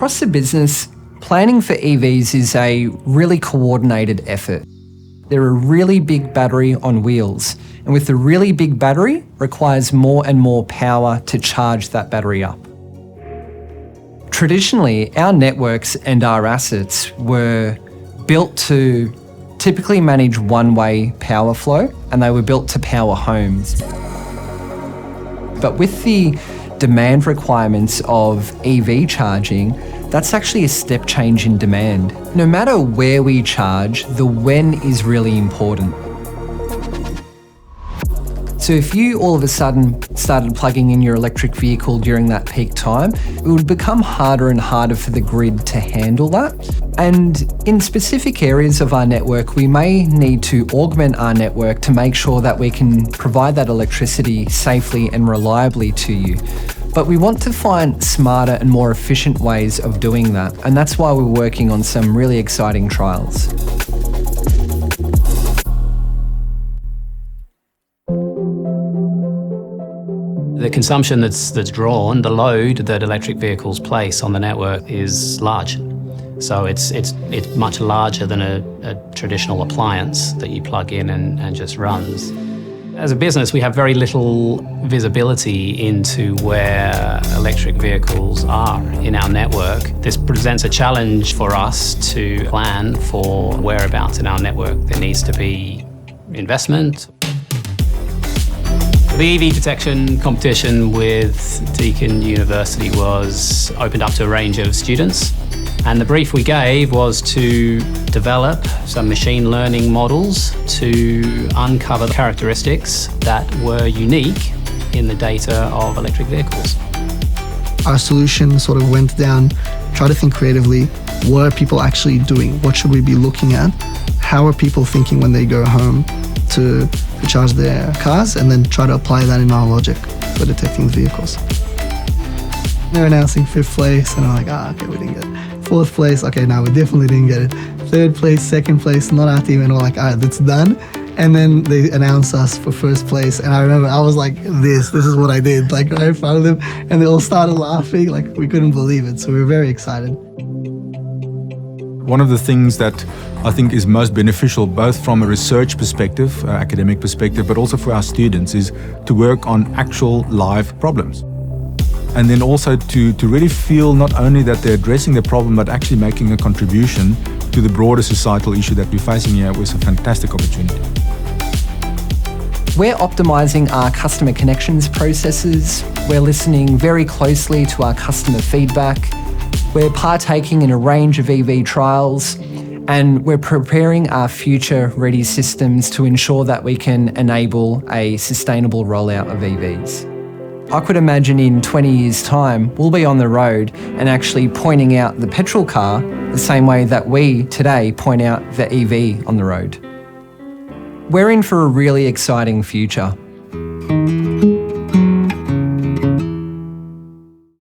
Across the business, planning for EVs is a really coordinated effort. They're a really big battery on wheels, and with a really big battery requires more and more power to charge that battery up. Traditionally, our networks and our assets were built to typically manage one-way power flow, and they were built to power homes. But with the demand requirements of EV charging, that's actually a step change in demand. No matter where we charge, the when is really important. So if you all of a sudden started plugging in your electric vehicle during that peak time, it would become harder and harder for the grid to handle that. And in specific areas of our network, we may need to augment our network to make sure that we can provide that electricity safely and reliably to you. But we want to find smarter and more efficient ways of doing that. And that's why we're working on some really exciting trials. The consumption that's drawn, the load that electric vehicles place on the network is large. So it's much larger than a traditional appliance that you plug in and just runs. As a business, we have very little visibility into where electric vehicles are in our network. This presents a challenge for us to plan for whereabouts in our network there needs to be investment. The EV detection competition with Deakin University was opened up to a range of students, and the brief we gave was to develop some machine learning models to uncover characteristics that were unique in the data of electric vehicles. Our solution sort of went down, try to think creatively, what are people actually doing? What should we be looking at? How are people thinking when they go home to charge their cars, and then try to apply that in our logic for detecting vehicles. They're announcing 5th place, and I'm like, okay, we didn't get it. 4th place, okay, no, we definitely didn't get it. 3rd place, 2nd place, not our team, and we're like, all right, that's done. And then they announced us for 1st place, and I remember I was like, this is what I did, like right in front of them, and they all started laughing, like we couldn't believe it, so we were very excited. One of the things that I think is most beneficial, both from a research perspective, academic perspective, but also for our students, is to work on actual live problems. And then also to really feel not only that they're addressing the problem, but actually making a contribution to the broader societal issue that we're facing here was a fantastic opportunity. We're optimizing our customer connections processes. We're listening very closely to our customer feedback. We're partaking in a range of EV trials, and we're preparing our future-ready systems to ensure that we can enable a sustainable rollout of EVs. I could imagine in 20 years' time, we'll be on the road and actually pointing out the petrol car the same way that we today point out the EV on the road. We're in for a really exciting future.